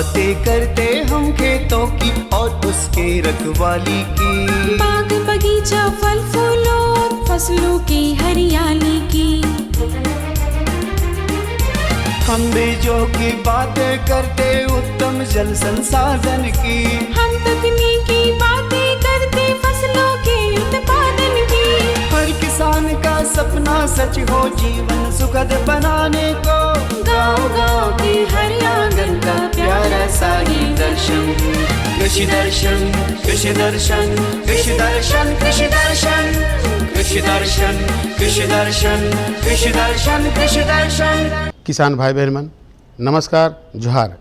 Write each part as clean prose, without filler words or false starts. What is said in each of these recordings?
बातें करते हम खेतों की और उसके रखवाली की। बाग बगीचा फल फूलों और फसलों की हरियाली की। हम बीजों की बातें करते उत्तम जल संसाधन की। हम तकनीकी बातें करते फसलों के उत्पादन की। हर किसान का सपना सच हो जीवन सुखद बनाने को। गाँव-गाँव के हर आंगन का प्यारा सा ये दर्शन। कृषि दर्शन, कृषि दर्शन, कृषि दर्शन, कृषि दर्शन, कृषि दर्शन, कृषि दर्शन, कृषि दर्शन, कृषि दर्शन। किसान भाई बहन मन नमस्कार, जोहार।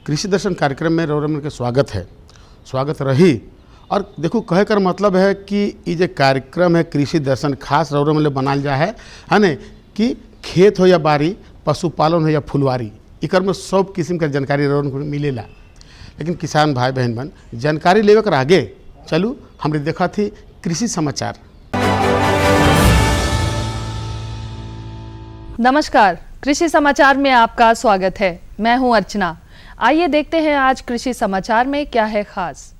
कृषि दर्शन कार्यक्रम में रौरमन के स्वागत है, स्वागत रही। और देखो कहे कर मतलब है कि ये जो कार्यक्रम है कृषि दर्शन खास रौरमन ले बनाल जा है ने कि खेत हो या बारी, पशुपालन हो या फुलवारी, इकर में सब किस्म का जानकारी रौरमन को मिलेला। लेकिन किसान भाई बहन मन जानकारी लेवे कर आगे चलू हमने देखा थी कृषि समाचार। नमस्कार, कृषि समाचार में आपका स्वागत है। मैं हूं अर्चना। आइए देखते हैं आज कृषि समाचार में क्या है खास।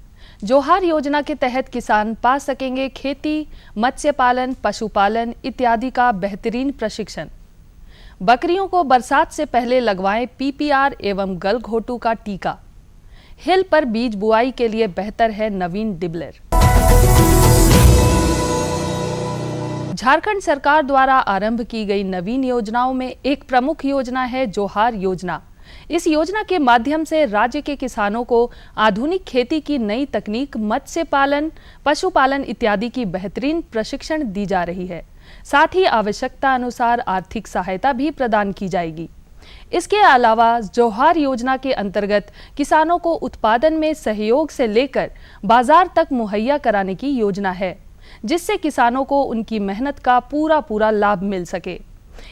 जोहार योजना के तहत किसान पा सकेंगे खेती, मत्स्य पालन, पशुपालन इत्यादि का बेहतरीन प्रशिक्षण। बकरियों को बरसात से पहले लगवाएं पीपीआर एवं गलघोटू का टीका। हिल पर बीज बुआई के लिए बेहतर है नवीन डिबलर। झारखंड सरकार द्वारा आरंभ की गई नवीन योजनाओं में एक प्रमुख योजना है जोहार योजना। इस योजना के माध्यम से राज्य के किसानों को आधुनिक खेती की नई तकनीक, मत्स्य पालन, पशुपालन इत्यादि की बेहतरीन प्रशिक्षण दी जा रही है। साथ ही आवश्यकता अनुसार आर्थिक सहायता भी प्रदान की जाएगी। इसके अलावा जोहार योजना के अंतर्गत किसानों को उत्पादन में सहयोग से लेकर बाजार तक मुहैया कराने की योजना है, जिससे किसानों को उनकी मेहनत का पूरा लाभ मिल सके।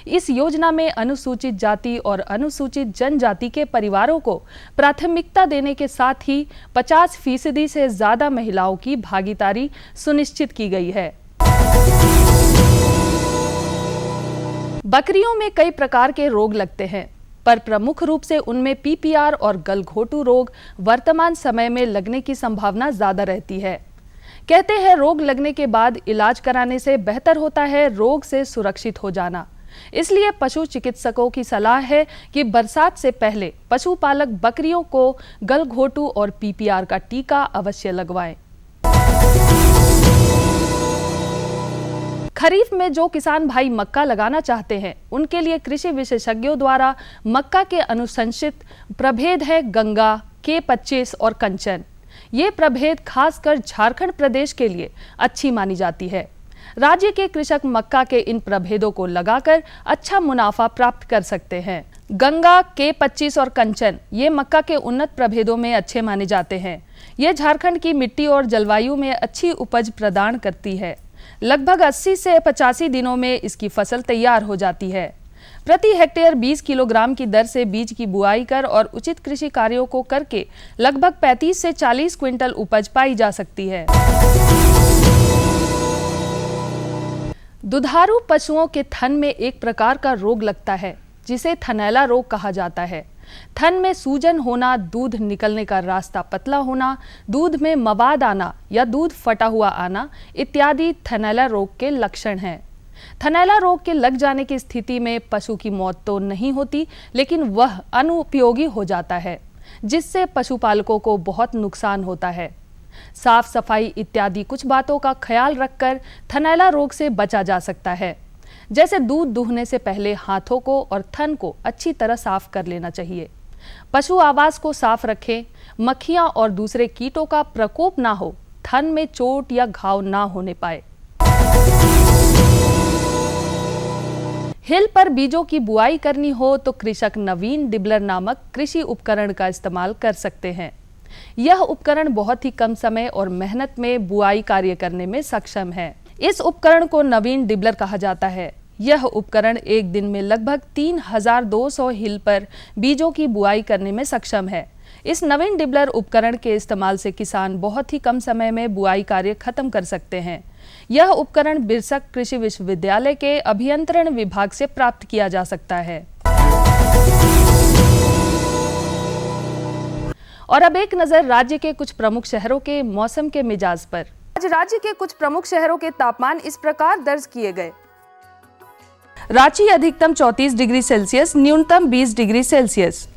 इस योजना में अनुसूचित जाति और अनुसूचित जनजाति के परिवारों को प्राथमिकता देने के साथ ही 50% से ज्यादा महिलाओं की भागीदारी सुनिश्चित की गई है। बकरियों में कई प्रकार के रोग लगते हैं, पर प्रमुख रूप से उनमें पीपीआर और गलघोटू रोग वर्तमान समय में लगने की संभावना ज्यादा रहती है। कहते हैं रोग लगने के बाद इलाज कराने से बेहतर होता है रोग से सुरक्षित हो जाना। इसलिए पशु चिकित्सकों की सलाह है कि बरसात से पहले पशुपालक बकरियों को गलघोटू और पीपीआर का टीका अवश्य लगवाएं। खरीफ में जो किसान भाई मक्का लगाना चाहते हैं उनके लिए कृषि विशेषज्ञों द्वारा मक्का के अनुशंसित प्रभेद है गंगा, K25 और कंचन। ये प्रभेद खासकर झारखंड प्रदेश के लिए अच्छी मानी जाती है। राज्य के कृषक मक्का के इन प्रभेदों को लगाकर अच्छा मुनाफा प्राप्त कर सकते हैं। गंगा, K25 और कंचन ये मक्का के उन्नत प्रभेदों में अच्छे माने जाते हैं। ये झारखंड की मिट्टी और जलवायु में अच्छी उपज प्रदान करती है। लगभग 80 से 85 दिनों में इसकी फसल तैयार हो जाती है। प्रति हेक्टेयर 20 किलोग्राम की दर से बीज की बुआई कर और उचित कृषि कार्यों को करके लगभग 35 से 40 क्विंटल उपज पाई जा सकती है। दुधारू पशुओं के थन में एक प्रकार का रोग लगता है जिसे थनैला रोग कहा जाता है। थन में सूजन होना, दूध निकलने का रास्ता पतला होना, दूध में मवाद आना या दूध फटा हुआ आना इत्यादि थनैला रोग के लक्षण हैं। थनैला रोग के लग जाने की स्थिति में पशु की मौत तो नहीं होती, लेकिन वह अनुपयोगी हो जाता है, जिससे पशुपालकों को बहुत नुकसान होता है। साफ सफाई इत्यादि कुछ बातों का ख्याल रखकर थनैला रोग से बचा जा सकता है। जैसे दूध दूहने से पहले हाथों को और थन को अच्छी तरह साफ कर लेना चाहिए। पशु आवास को साफ रखें, मक्खियां और दूसरे कीटों का प्रकोप ना हो, थन में चोट या घाव ना होने पाए। हिल पर बीजों की बुआई करनी हो तो कृषक नवीन डिबलर नामक कृषि उपकरण का इस्तेमाल कर सकते हैं। यह उपकरण बहुत ही कम समय और मेहनत में बुआई कार्य करने में सक्षम है। इस उपकरण को नवीन डिबलर कहा जाता है। यह उपकरण एक दिन में लगभग 3200 हिल पर बीजों की बुआई करने में सक्षम है। इस नवीन डिबलर उपकरण के इस्तेमाल से किसान बहुत ही कम समय में बुआई कार्य खत्म कर सकते हैं। यह उपकरण बिरसक कृषि विश्वविद्यालय के अभियंत्रण विभाग से प्राप्त किया जा सकता है। और अब एक नजर राज्य के कुछ प्रमुख शहरों के मौसम के मिजाज पर। आज राज्य के कुछ प्रमुख शहरों के तापमान इस प्रकार दर्ज किए गए। रांची अधिकतम 34 डिग्री सेल्सियस, न्यूनतम 20 डिग्री सेल्सियस।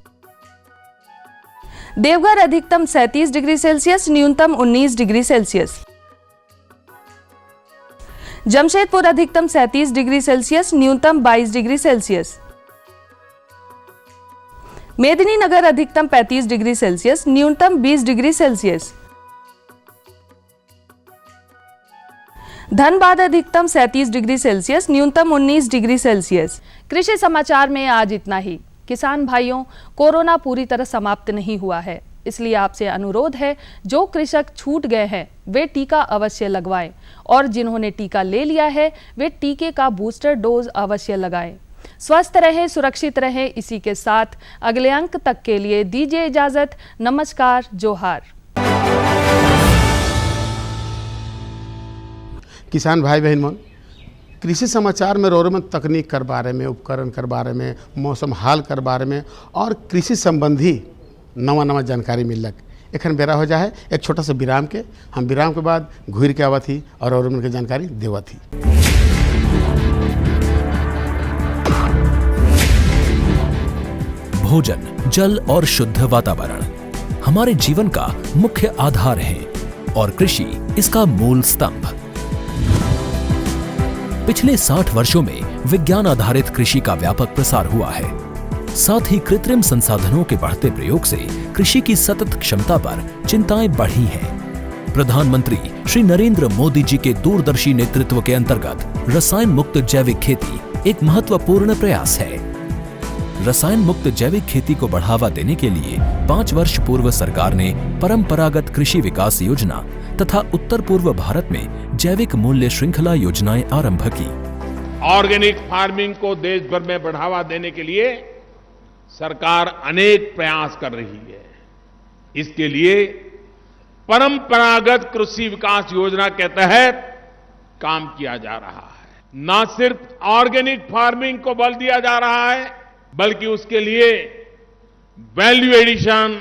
देवघर अधिकतम 37 डिग्री सेल्सियस, न्यूनतम 19 डिग्री सेल्सियस। जमशेदपुर अधिकतम 37 डिग्री सेल्सियस, न्यूनतम 22 डिग्री सेल्सियस। मेदिनीनगर अधिकतम 35 डिग्री सेल्सियस, न्यूनतम 20 डिग्री सेल्सियस। धनबाद अधिकतम 37 डिग्री सेल्सियस, न्यूनतम 19 डिग्री सेल्सियस। कृषि समाचार में आज इतना ही। किसान भाइयों, कोरोना पूरी तरह समाप्त नहीं हुआ है, इसलिए आपसे अनुरोध है, जो कृषक छूट गए हैं वे टीका अवश्य लगवाएं और जिन्होंने टीका ले लिया है वे टीके का बूस्टर डोज अवश्य लगाएं। स्वस्थ रहें, सुरक्षित रहें। इसी के साथ अगले अंक तक के लिए दीजिए इजाजत। नमस्कार, जोहार। किसान भाई बहन मन, कृषि समाचार में रोरमन तकनीक कर बारे में, उपकरण कर बारे में, मौसम हाल कर बारे में और कृषि संबंधी नवा जानकारी मिलक। एखन बेरा हो जाए एक छोटा सा विराम के। हम विराम के बाद घूर के आवत ही और रोरमन के जानकारी देवत ही। भोजन, जल और शुद्ध वातावरण हमारे जीवन का मुख्य आधार है और कृषि इसका मूल स्तंभ। पिछले 60 वर्षों में विज्ञान आधारित कृषि का व्यापक प्रसार हुआ है। साथ ही कृत्रिम संसाधनों के बढ़ते प्रयोग से कृषि की सतत क्षमता पर चिंताएं बढ़ी हैं। प्रधानमंत्री श्री नरेंद्र मोदी जी के दूरदर्शी नेतृत्व के अंतर्गत रसायन मुक्त जैविक खेती एक महत्वपूर्ण प्रयास है। रसायन मुक्त जैविक खेती को बढ़ावा देने के लिए 5 वर्ष पूर्व सरकार ने परंपरागत कृषि विकास योजना तथा उत्तर पूर्व भारत में जैविक मूल्य श्रृंखला योजनाएं आरंभ की। ऑर्गेनिक फार्मिंग को देश भर में बढ़ावा देने के लिए सरकार अनेक प्रयास कर रही है। इसके लिए परंपरागत कृषि विकास योजना के तहत काम किया जा रहा है। न सिर्फ ऑर्गेनिक फार्मिंग को बल दिया जा रहा है, बल्कि उसके लिए वैल्यू एडिशन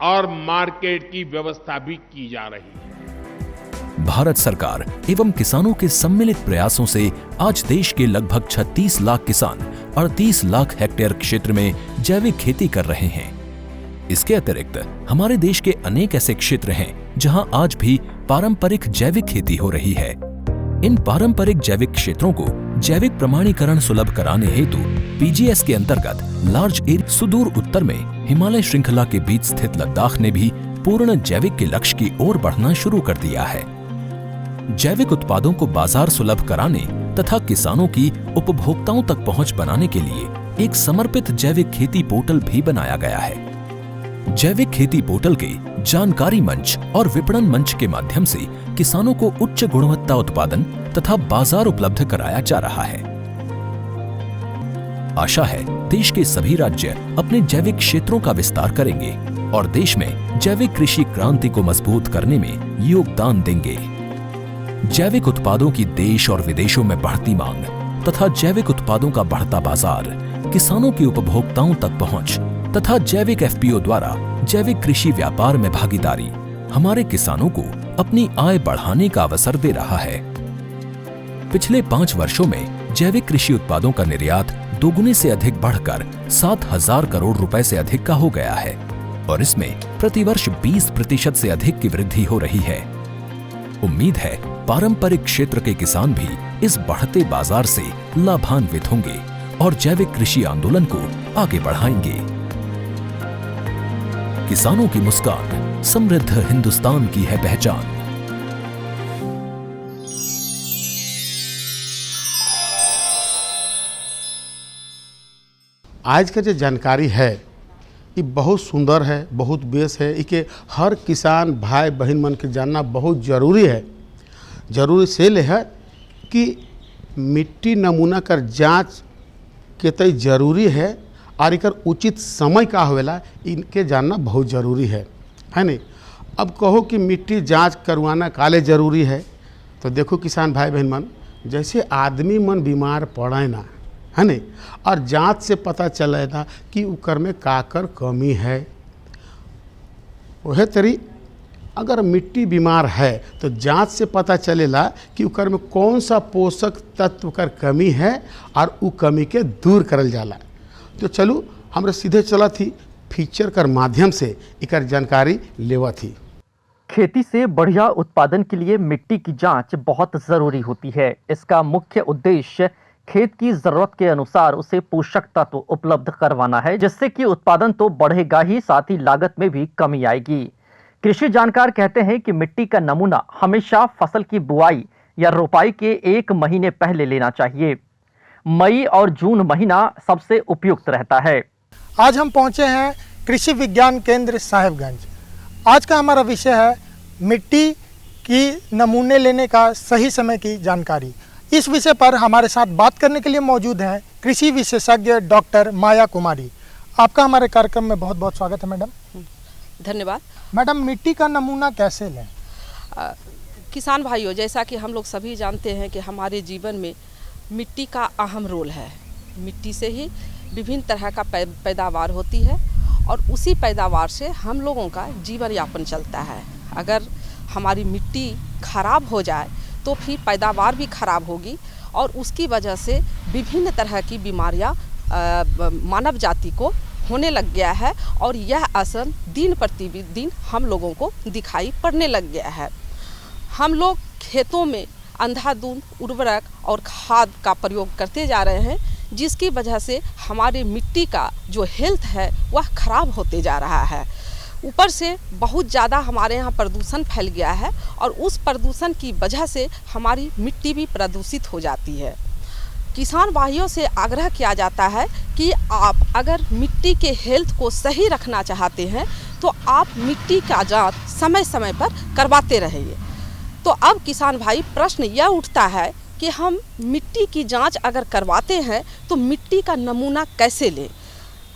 और मार्केट की व्यवस्था भी की जा रही है। भारत सरकार एवं किसानों के सम्मिलित प्रयासों से आज देश के लगभग 36 लाख किसान 38 लाख हेक्टेयर क्षेत्र में जैविक खेती कर रहे हैं। इसके अतिरिक्त हमारे देश के अनेक ऐसे क्षेत्र हैं जहां आज भी पारंपरिक जैविक खेती हो रही है। इन पारंपरिक जैविक क्षेत्रों को जैविक प्रमाणीकरण सुलभ कराने हेतु पीजीएस के अंतर्गत लार्ज एरिया सुदूर उत्तर में हिमालय श्रृंखला के बीच स्थित लद्दाख ने भी पूर्ण जैविक के लक्ष्य की ओर बढ़ना शुरू कर दिया है। जैविक उत्पादों को बाजार सुलभ कराने तथा किसानों की उपभोक्ताओं तक पहुंच बनाने के लिए एक समर्पित जैविक खेती पोर्टल भी बनाया गया है। जैविक खेती पोर्टल के जानकारी मंच और विपणन मंच के माध्यम से किसानों को उच्च गुणवत्ता उत्पादन तथा बाजार उपलब्ध कराया जा रहा है। आशा है देश के सभी राज्य अपने जैविक क्षेत्रों का विस्तार करेंगे और देश में जैविक कृषि क्रांति को मजबूत करने में योगदान देंगे। जैविक उत्पादों की देश और विदेशों में बढ़ती मांग तथा जैविक उत्पादों का बढ़ता बाजार, किसानों की उपभोक्ताओं तक पहुंच तथा जैविक एफपीओ द्वारा जैविक कृषि व्यापार में भागीदारी हमारे किसानों को अपनी आय बढ़ाने का अवसर दे रहा है। पिछले 5 वर्षों में जैविक कृषि उत्पादों का निर्यात दोगुने से अधिक बढ़कर 7,000 करोड़ रुपए से अधिक का हो गया है और इसमें प्रतिवर्ष 20% से अधिक की वृद्धि हो रही है। उम्मीद है पारंपरिक क्षेत्र के किसान भी इस बढ़ते बाजार से लाभान्वित होंगे और जैविक कृषि आंदोलन को आगे बढ़ाएंगे। किसानों की मुस्कान समृद्ध हिंदुस्तान की है पहचान। आज का जो जानकारी है ये बहुत सुंदर है, बहुत बेस है। इके हर किसान भाई बहन मन के जानना बहुत जरूरी है। जरूरी से ले है कि मिट्टी नमूना कर जांच कितनी जरूरी है और इकर उचित समय का होवेला इनके जानना बहुत ज़रूरी है नहीं। अब कहो कि मिट्टी जांच करवाना काले ज़रूरी है, तो देखो किसान भाई बहन मन, जैसे आदमी मन बीमार पड़े ना है नहीं, और जांच से पता चले ना कि उकर में काकर कमी है, वह तरी अगर मिट्टी बीमार है तो जांच से पता चलेला कि ओकर में कौन सा पोषक तत्व कर कमी है और उ कमी के दूर करल जाला। तो चलू हमरे सीधे चला थी फीचर कर माध्यम से इकर जानकारी लेवा थी। खेती से बढ़िया उत्पादन के लिए मिट्टी की जांच बहुत जरूरी होती है। इसका मुख्य उद्देश्य खेत की जरूरत के अनुसार उसे पोषक तत्व उपलब्ध करवाना है, जिससे कि उत्पादन तो बढ़ेगा ही, साथ ही लागत में भी कमी आएगी। कृषि जानकार कहते हैं कि मिट्टी का नमूना हमेशा फसल की बुआई या रोपाई के 1 महीने पहले लेना चाहिए। मई और जून महीना सबसे उपयुक्त रहता है। आज हम पहुंचे हैं कृषि विज्ञान केंद्र साहेबगंज। आज का हमारा विषय है मिट्टी की नमूने लेने का सही समय की जानकारी। इस विषय पर हमारे साथ बात करने के लिए मौजूद हैं कृषि विशेषज्ञ डॉक्टर माया कुमारी। आपका हमारे कार्यक्रम में बहुत बहुत स्वागत है मैडम। धन्यवाद। मैडम, मिट्टी का नमूना कैसे लें? किसान भाइयों, जैसा कि हम लोग सभी जानते हैं कि हमारे जीवन में मिट्टी का अहम रोल है। मिट्टी से ही विभिन्न तरह का पैदावार होती है और उसी पैदावार से हम लोगों का जीवन यापन चलता है। अगर हमारी मिट्टी खराब हो जाए तो फिर पैदावार भी खराब होगी और उसकी वजह से विभिन्न तरह की बीमारियां मानव जाति को होने लग गया है और यह असर दिन प्रतिदिन हम लोगों को दिखाई पड़ने लग गया है। हम लोग खेतों में अंधाधुंध उर्वरक और खाद का प्रयोग करते जा रहे हैं, जिसकी वजह से हमारे मिट्टी का जो हेल्थ है वह खराब होते जा रहा है। ऊपर से बहुत ज़्यादा हमारे यहाँ प्रदूषण फैल गया है और उस प्रदूषण की वजह से हमारी मिट्टी भी प्रदूषित हो जाती है। किसान भाइयों से आग्रह किया जाता है कि आप अगर मिट्टी के हेल्थ को सही रखना चाहते हैं तो आप मिट्टी का जांच समय समय पर करवाते रहिए। तो अब किसान भाई प्रश्न यह उठता है कि हम मिट्टी की जांच अगर करवाते हैं तो मिट्टी का नमूना कैसे लें।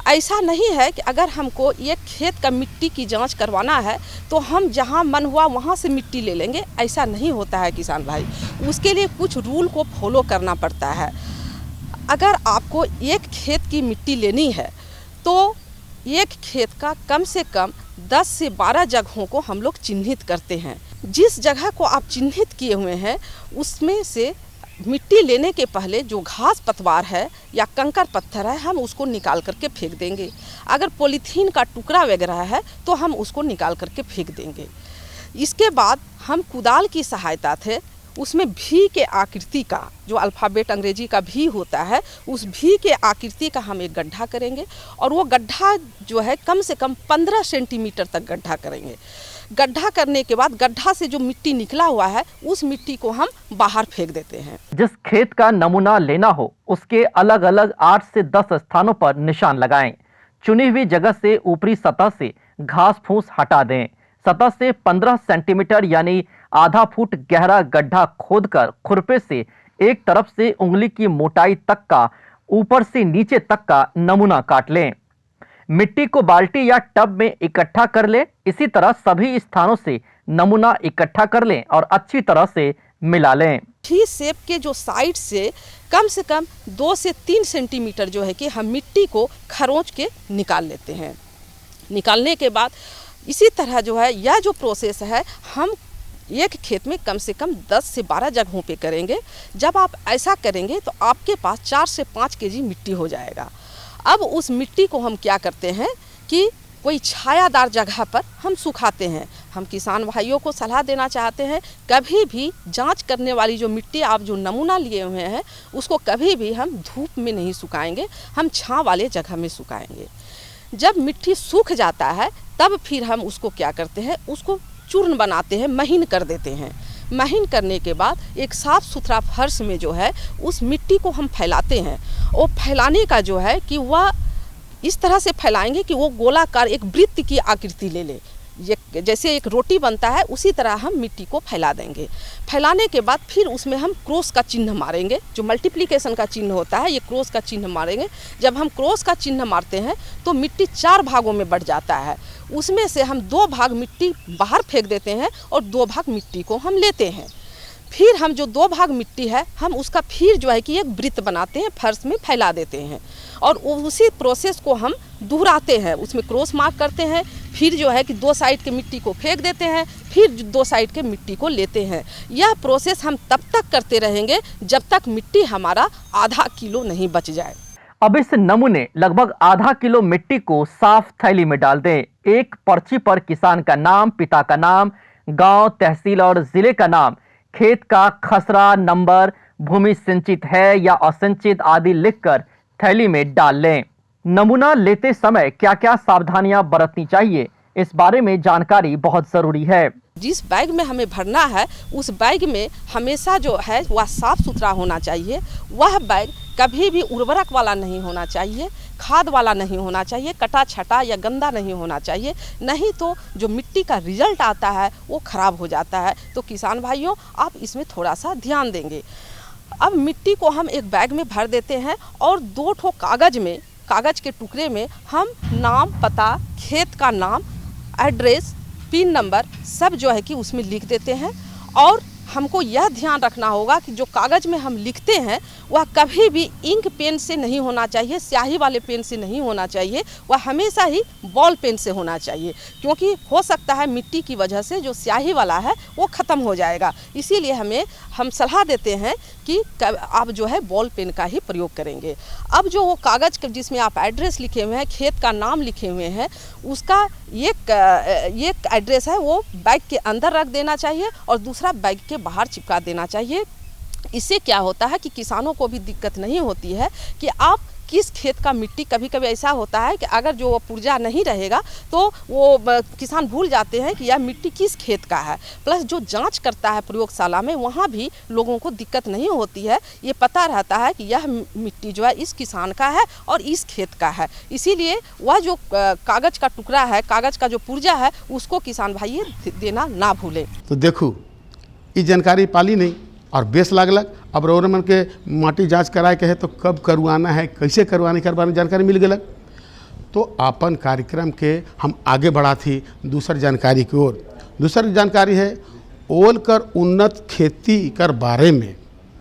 ऐसा नहीं है कि अगर हमको एक खेत का मिट्टी की जांच करवाना है तो हम जहां मन हुआ वहां से मिट्टी ले लेंगे, ऐसा नहीं होता है किसान भाई। उसके लिए कुछ रूल को फॉलो करना पड़ता है। अगर आपको एक खेत की मिट्टी लेनी है तो एक खेत का कम से कम 10 से 12 जगहों को हम लोग चिन्हित करते हैं। जिस जगह को आप चिन्हित किए हुए हैं उसमें से मिट्टी लेने के पहले जो घास पतवार है या कंकर पत्थर है हम उसको निकाल करके फेंक देंगे। अगर पॉलीथीन का टुकड़ा वगैरह है तो हम उसको निकाल करके फेंक देंगे। इसके बाद हम कुदाल की सहायता से उसमें भी के आकृति का, जो अल्फ़ाबेट अंग्रेजी का भी होता है, उस भी के आकृति का हम एक गड्ढा करेंगे और वो गड्ढा जो है कम से कम 15 सेंटीमीटर तक गड्ढा करेंगे। गड्ढा करने के बाद गड्ढा से जो मिट्टी निकला हुआ है उस मिट्टी को हम बाहर फेंक देते हैं। जिस खेत का नमूना लेना हो उसके अलग अलग 8 से 10 स्थानों पर निशान लगाएं। चुनी हुई जगह से ऊपरी सतह से घास फूस हटा दें। सतह से 15 सेंटीमीटर यानी आधा फुट गहरा गड्ढा खोदकर खुरपे से एक तरफ से उंगली की मोटाई तक का ऊपर से नीचे तक का नमूना काट लें। मिट्टी को बाल्टी या टब में इकट्ठा कर लें। इसी तरह सभी स्थानों से नमूना इकट्ठा कर लें और अच्छी तरह से मिला लें। ठीक शेप के जो साइड से कम 2 से 3 सेंटीमीटर जो है कि हम मिट्टी को खरोंच के निकाल लेते हैं। निकालने के बाद इसी तरह जो है यह जो प्रोसेस है हम एक खेत में कम से कम 10 से 12 जगहों पे करेंगे। जब आप ऐसा करेंगे तो आपके पास 4 से 5 केजी मिट्टी हो जाएगा। अब उस मिट्टी को हम क्या करते हैं कि कोई छायादार जगह पर हम सुखाते हैं। हम किसान भाइयों को सलाह देना चाहते हैं, कभी भी जांच करने वाली जो मिट्टी आप जो नमूना लिए हुए हैं उसको कभी भी हम धूप में नहीं सुखाएंगे, हम छाँव वाले जगह में सुखाएंगे। जब मिट्टी सूख जाता है तब फिर हम उसको क्या करते हैं, उसको चूर्ण बनाते हैं, महीन कर देते हैं। महीन करने के बाद एक साफ़ सुथरा फर्श में जो है उस मिट्टी को हम फैलाते हैं। और फैलाने का जो है कि वह इस तरह से फैलाएंगे कि वो गोलाकार एक वृत्त की आकृति ले ले। ये जैसे एक रोटी बनता है उसी तरह हम मिट्टी को फैला देंगे। फैलाने के बाद फिर उसमें हम क्रॉस का चिन्ह मारेंगे, जो मल्टीप्लिकेशन का चिन्ह होता है, ये क्रॉस का चिन्ह मारेंगे। जब हम क्रॉस का चिन्ह मारते हैं तो मिट्टी 4 भागों में बढ़ जाता है। उसमें से हम 2 भाग मिट्टी बाहर फेंक देते हैं और 2 भाग मिट्टी को हम लेते हैं। फिर हम जो 2 भाग मिट्टी है हम उसका फिर जो है कि एक वृत्त बनाते हैं, फर्श में फैला देते हैं और उसी प्रोसेस को हम दोहराते हैं। उसमें क्रॉस मार्क करते हैं, फिर जो है कि 2 साइड के मिट्टी को फेंक देते हैं, फिर 2 साइड के मिट्टी को लेते हैं। यह प्रोसेस हम तब तक करते रहेंगे जब तक मिट्टी हमारा आधा किलो नहीं बच जाए। अब इस नमूने लगभग आधा किलो मिट्टी को साफ थैली में डाल दें। एक पर्ची पर किसान का नाम, पिता का नाम, गांव, तहसील और जिले का नाम, खेत का खसरा नंबर, भूमि सिंचित है या असिंचित आदि लिखकर थैली में डाल लें। नमूना लेते समय क्या क्या सावधानियां बरतनी चाहिए, इस बारे में जानकारी बहुत जरूरी है। जिस बैग में हमें भरना है उस बैग में हमेशा जो है वह साफ सुथरा होना चाहिए। वह बैग कभी भी उर्वरक वाला नहीं होना चाहिए, खाद वाला नहीं होना चाहिए, कटा छटा या गंदा नहीं होना चाहिए, नहीं तो जो मिट्टी का रिजल्ट आता है वो खराब हो जाता है। तो किसान भाइयों, आप इसमें थोड़ा सा ध्यान देंगे। अब मिट्टी को हम एक बैग में भर देते हैं और 2 ठो कागज के टुकड़े में हम नाम, पता, खेत का नाम, एड्रेस, पिन नंबर सब जो है कि उसमें लिख देते हैं। और हमको यह ध्यान रखना होगा कि जो कागज़ में हम लिखते हैं वह कभी भी इंक पेन से नहीं होना चाहिए, स्याही वाले पेन से नहीं होना चाहिए, वह हमेशा ही बॉल पेन से होना चाहिए, क्योंकि हो सकता है मिट्टी की वजह से जो स्याही वाला है वो ख़त्म हो जाएगा। इसीलिए हम सलाह देते हैं कि आप जो है बॉल पेन का ही प्रयोग करेंगे। अब जो वो कागज़ जिसमें आप एड्रेस लिखे हुए हैं, खेत का नाम लिखे हुए हैं, उसका एक एड्रेस है वो बैग के अंदर रख देना चाहिए और दूसरा बैग के बाहर चिपका देना चाहिए। इससे क्या होता है कि किसानों को भी दिक्कत नहीं होती है कि आप किस खेत का मिट्टी, कभी कभी ऐसा होता है कि अगर जो पुर्जा नहीं रहेगा तो वो किसान भूल जाते हैं कि यह मिट्टी किस खेत का है। प्लस जो जांच करता है प्रयोगशाला में, वहाँ भी लोगों को दिक्कत नहीं होती है, ये पता रहता है कि यह मिट्टी जो है इस किसान का है और इस खेत का है। इसीलिए वह जो कागज़ का टुकड़ा है, कागज़ का जो पुर्जा है, उसको किसान भाई देना ना भूलें। तो देखो, ये जानकारी पाली नहीं और बेस लागलक। अब रौरमन के माटी जांच कराए के है तो कब करवाना है, कैसे करवाने जानकारी मिल गलक। तो अपन कार्यक्रम के हम आगे बढ़ा थी दूसर जानकारी की ओर। दूसर जानकारी है ओल कर उन्नत खेती कर बारे में,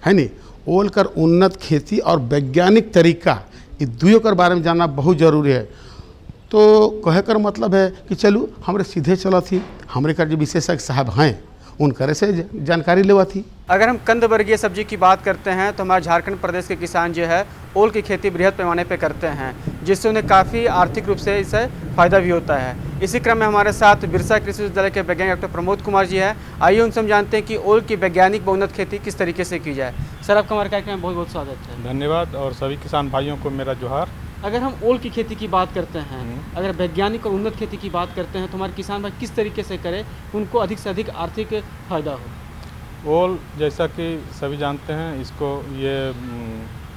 है नी। ओल कर उन्नत खेती और वैज्ञानिक तरीका, ये दुइयों कर बारे में जानना बहुत जरूरी है। तो कहे कर मतलब है कि चलू हमरे सीधे चला थी, हमरे कर जो विशेषज्ञ साहब हैं उनकर से जानकारी लेवा थी। अगर हम कंद वर्गीय सब्जी की बात करते हैं तो हमारे झारखंड प्रदेश के किसान जो है ओल की खेती बृहद पैमाने पर करते हैं, जिससे उन्हें काफ़ी आर्थिक रूप से इससे फ़ायदा भी होता है। इसी क्रम में हमारे साथ बिरसा कृषि विश्वविद्यालय के वैज्ञानिक डॉक्टर प्रमोद कुमार जी हैं। आइए उनसे हम जानते हैं कि ओल की वैज्ञानिक बहुउन्नत खेती किस तरीके से की जाए। सर, आपका हमारे कार्यक्रम में बहुत बहुत स्वागत है। धन्यवाद और सभी किसान भाइयों को मेरा जोहार। अगर हम ओल की खेती की बात करते हैं, अगर वैज्ञानिक और उन्नत खेती की बात करते हैं तो हमारे किसान भाई किस तरीके से करें उनको अधिक से अधिक आर्थिक फ़ायदा हो। ओल जैसा कि सभी जानते हैं, इसको ये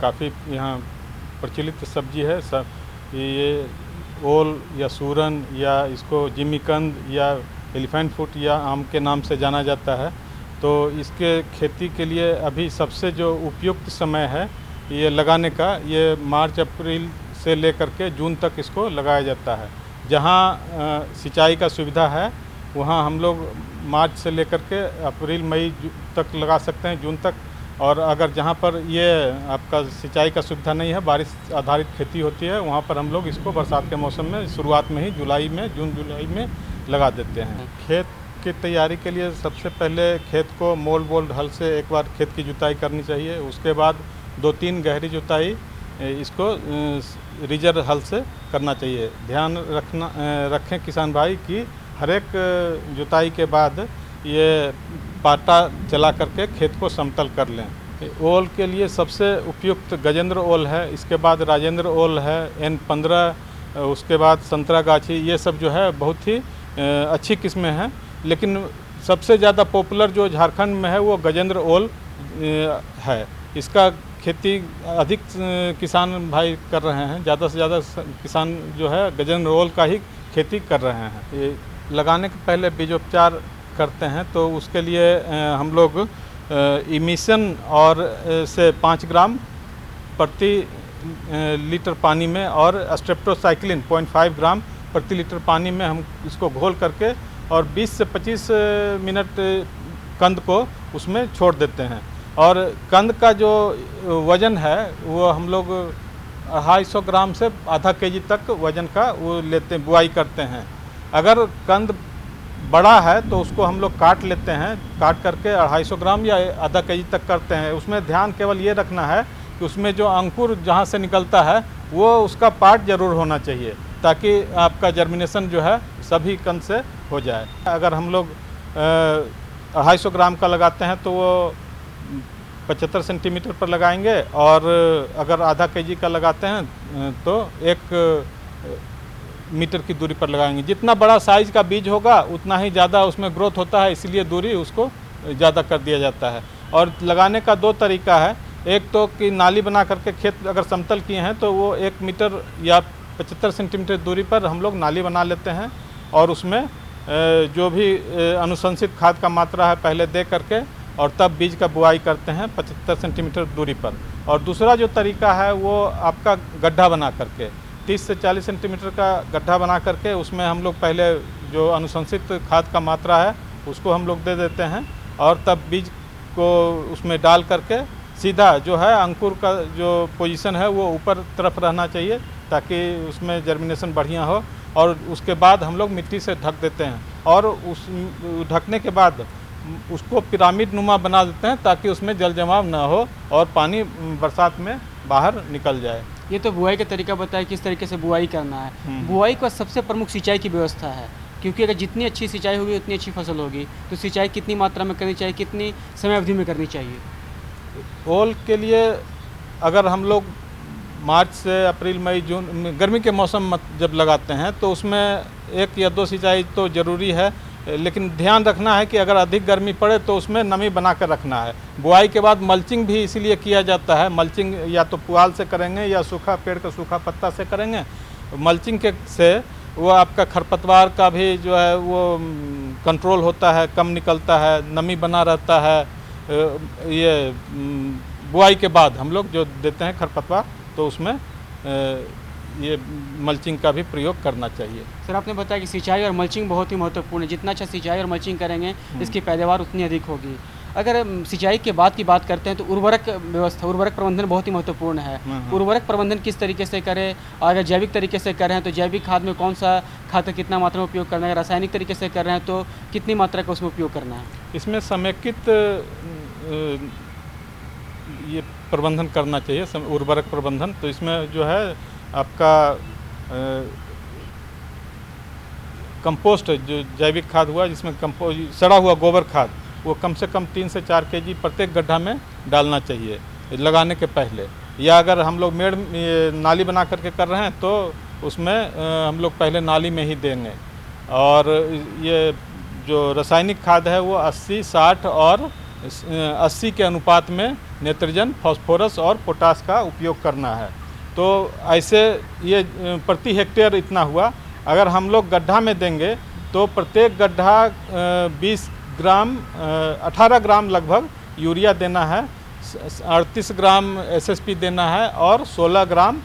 काफ़ी यहाँ प्रचलित सब्जी है। ये ओल या सूरन या इसको जिमीकंद या एलिफेंट फुट या आम के नाम से जाना जाता है। तो इसके खेती के लिए अभी सबसे जो उपयुक्त समय है ये लगाने का, ये मार्च अप्रैल से लेकर के जून तक इसको लगाया जाता है। जहाँ सिंचाई का सुविधा है वहाँ हम लोग मार्च से लेकर के अप्रैल मई तक लगा सकते हैं, जून तक। और अगर जहाँ पर ये आपका सिंचाई का सुविधा नहीं है, बारिश आधारित खेती होती है, वहाँ पर हम लोग इसको बरसात के मौसम में शुरुआत में ही जून जुलाई में लगा देते हैं। खेत की तैयारी के लिए सबसे पहले खेत को मोल्ड हल से एक बार खेत की जुताई करनी चाहिए। उसके बाद 2-3 गहरी जुताई इसको रिजर्व हल से करना चाहिए। ध्यान रखें किसान भाई कि हर एक जुताई के बाद ये पाटा चला करके खेत को समतल कर लें। ओल के लिए सबसे उपयुक्त गजेंद्र ओल है, इसके बाद राजेंद्र ओल है, N15, उसके बाद संतरा गाछी, ये सब जो है बहुत ही अच्छी किस्में हैं। लेकिन सबसे ज़्यादा पॉपुलर जो झारखंड में है वो गजेंद्र ओल है। इसका खेती अधिक किसान भाई कर रहे हैं, ज़्यादा से ज़्यादा किसान जो है गजेंद्र ओल का ही खेती कर रहे हैं। ये लगाने के पहले बीजोपचार करते हैं, तो उसके लिए हम लोग इमिशन और से 5 ग्राम प्रति लीटर पानी में और स्ट्रेप्टोसाइक्लिन 0.5 ग्राम प्रति लीटर पानी में हम इसको घोल करके और 20 से 25 मिनट कंद को उसमें छोड़ देते हैं। और कंद का जो वज़न है वो हम लोग 250 ग्राम से आधा केजी तक वज़न का वो लेते हैं, बुआई करते हैं। अगर कंद बड़ा है तो उसको हम लोग काट लेते हैं, काट करके 250 ग्राम या आधा केजी तक करते हैं। उसमें ध्यान केवल ये रखना है कि उसमें जो अंकुर जहाँ से निकलता है वो उसका पार्ट जरूर होना चाहिए, ताकि आपका जर्मिनेशन जो है सभी कंद से हो जाए। अगर हम लोग 250 ग्राम का लगाते हैं तो वो 75 सेंटीमीटर पर लगाएंगे, और अगर आधा केजी का लगाते हैं तो 1 मीटर की दूरी पर लगाएंगे। जितना बड़ा साइज का बीज होगा उतना ही ज़्यादा उसमें ग्रोथ होता है, इसलिए दूरी उसको ज़्यादा कर दिया जाता है। और लगाने का 2 तरीका है, एक तो कि नाली बना करके खेत अगर समतल किए हैं तो वो 1 मीटर या 75 सेंटीमीटर दूरी पर हम लोग नाली बना लेते हैं, और उसमें जो भी अनुशंसित खाद का मात्रा है पहले दे करके और तब बीज का बुआई करते हैं 75 सेंटीमीटर दूरी पर। और दूसरा जो तरीका है वो आपका गड्ढा बना करके 30 से 40 सेंटीमीटर का गड्ढा बना करके उसमें हम लोग पहले जो अनुशंसित खाद का मात्रा है उसको हम लोग दे देते हैं, और तब बीज को उसमें डाल करके सीधा जो है अंकुर का जो पोजीशन है वो ऊपर तरफ रहना चाहिए, ताकि उसमें जर्मिनेशन बढ़िया हो। और उसके बाद हम लोग मिट्टी से ढक देते हैं, और उस ढकने के बाद उसको पिरामिड नुमा बना देते हैं, ताकि उसमें जल जमाव ना हो और पानी बरसात में बाहर निकल जाए। ये तो बुआई का तरीका बताया किस तरीके से बुआई करना है। बुआई का सबसे प्रमुख सिंचाई की व्यवस्था है, क्योंकि अगर जितनी अच्छी सिंचाई होगी उतनी अच्छी फसल होगी। तो सिंचाई कितनी मात्रा में करनी चाहिए, कितनी समय अवधि में करनी चाहिए? ओल के लिए अगर हम लोग मार्च से अप्रैल मई जून गर्मी के मौसम जब लगाते हैं तो उसमें 1 या 2 सिंचाई तो ज़रूरी है, लेकिन ध्यान रखना है कि अगर अधिक गर्मी पड़े तो उसमें नमी बना कर रखना है। बुआई के बाद मल्चिंग भी इसीलिए किया जाता है। मल्चिंग या तो पुआल से करेंगे या सूखा पेड़ का सूखा पत्ता से करेंगे। मल्चिंग के से वो आपका खरपतवार का भी जो है वो कंट्रोल होता है, कम निकलता है, नमी बना रहता है। ये बुआई के बाद हम लोग जो देते हैं खरपतवार, तो उसमें ये मल्चिंग का भी प्रयोग करना चाहिए। सर, आपने बताया कि सिंचाई और मल्चिंग बहुत ही महत्वपूर्ण है। जितना अच्छा सिंचाई और मल्चिंग करेंगे इसकी पैदावार उतनी अधिक होगी। अगर सिंचाई के बाद की बात करते हैं तो उर्वरक व्यवस्था, उर्वरक प्रबंधन बहुत ही महत्वपूर्ण है। उर्वरक प्रबंधन किस तरीके से करें, और अगर जैविक तरीके से कर रहे हैं तो जैविक खाद में कौन सा खाद का कितना मात्रा में उपयोग करना है, रासायनिक तरीके से कर रहे हैं तो कितनी मात्रा का उसमें उपयोग करना है? इसमें समेकित ये प्रबंधन करना चाहिए, उर्वरक प्रबंधन। तो इसमें जो है आपका कंपोस्ट जो जैविक खाद हुआ, जिसमें सड़ा हुआ गोबर खाद, वो कम से कम 3 से 4 केजी प्रत्येक गड्ढा में डालना चाहिए लगाने के पहले। या अगर हम लोग नाली बना करके कर रहे हैं तो उसमें हम लोग पहले नाली में ही देंगे। और ये जो रासायनिक खाद है वो 80, 60 और 80 के अनुपात में नाइट्रोजन, फास्फोरस और पोटास का उपयोग करना है। तो ऐसे ये प्रति हेक्टेयर इतना हुआ। अगर हम लोग गड्ढा में देंगे तो प्रत्येक गड्ढा 20 ग्राम 18 ग्राम लगभग यूरिया देना है, 38 ग्राम एसएसपी देना है और 16 ग्राम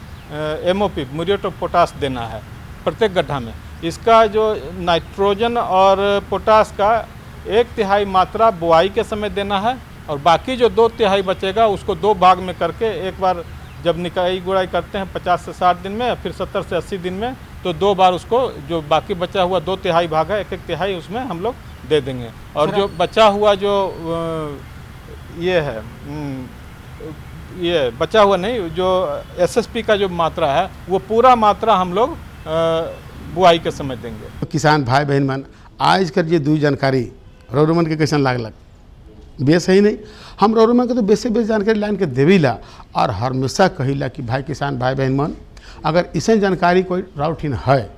एमओपी म्यूरेट ऑफ पोटास देना है प्रत्येक गड्ढा में। इसका जो नाइट्रोजन और पोटास का 1/3 मात्रा बुआई के समय देना है, और बाकी जो 2/3 बचेगा उसको 2 भाग में करके एक बार जब निकाई गुड़ाई करते हैं 50 से 60 दिन में, फिर 70 से 80 दिन में, तो 2 बार उसको जो बाकी बचा हुआ 2/3 भाग है, 1/3 उसमें हम लोग दे देंगे। और जो बचा हुआ जो ये है, ये बचा हुआ नहीं, जो एसएसपी का जो मात्रा है वो पूरा मात्रा हम लोग बुआई के समय देंगे। तो किसान भाई बहन मन आज कर ये 2 जानकारी रौरमन के कैसन लागलक? बेस है ही नहीं। हम रौरमन के तो बेस से बेस जानकारी लाइन के देवीला, और हमेशा कहिला कि भाई किसान भाई बहन मन अगर इसे जानकारी कोई राउठिन है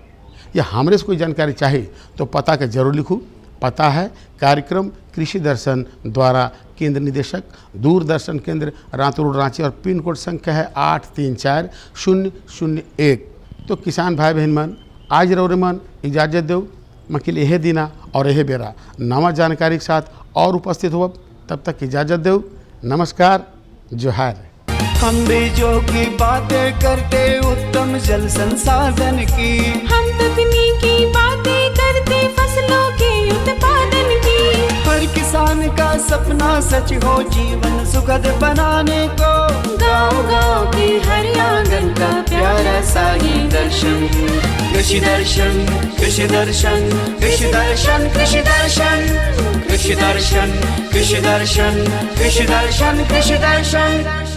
या हमरे से कोई जानकारी चाहिए तो पता के जरूर लिखूँ। पता है कार्यक्रम कृषि दर्शन द्वारा केंद्र निदेशक दूरदर्शन केंद्र रातुर रांची, और पिन कोड संख्या है 834001। तो किसान भाई बहन मन आज रौरमन इजाजत दो मकिल यह दिना और यह बेरा नवा जानकारी के साथ और उपस्थित हो। तब तक इजाजत दो। नमस्कार, जोहार। हम बीजों की बातें करते उत्तम जल संसाधन की, हम तकनीकी बातें करते फसलों के उत्पादन की। हर किसान का सपना सच हो जीवन सुखद बनाने को, गाँव गाँव के हर आंगन का प्यारा सा ये दर्शन। कृषि दर्शन कृषि दर्शन कृषि दर्शन कृषि दर्शन कृषि दर्शन कृषि दर्शन कृषि दर्शन कृषि दर्शन।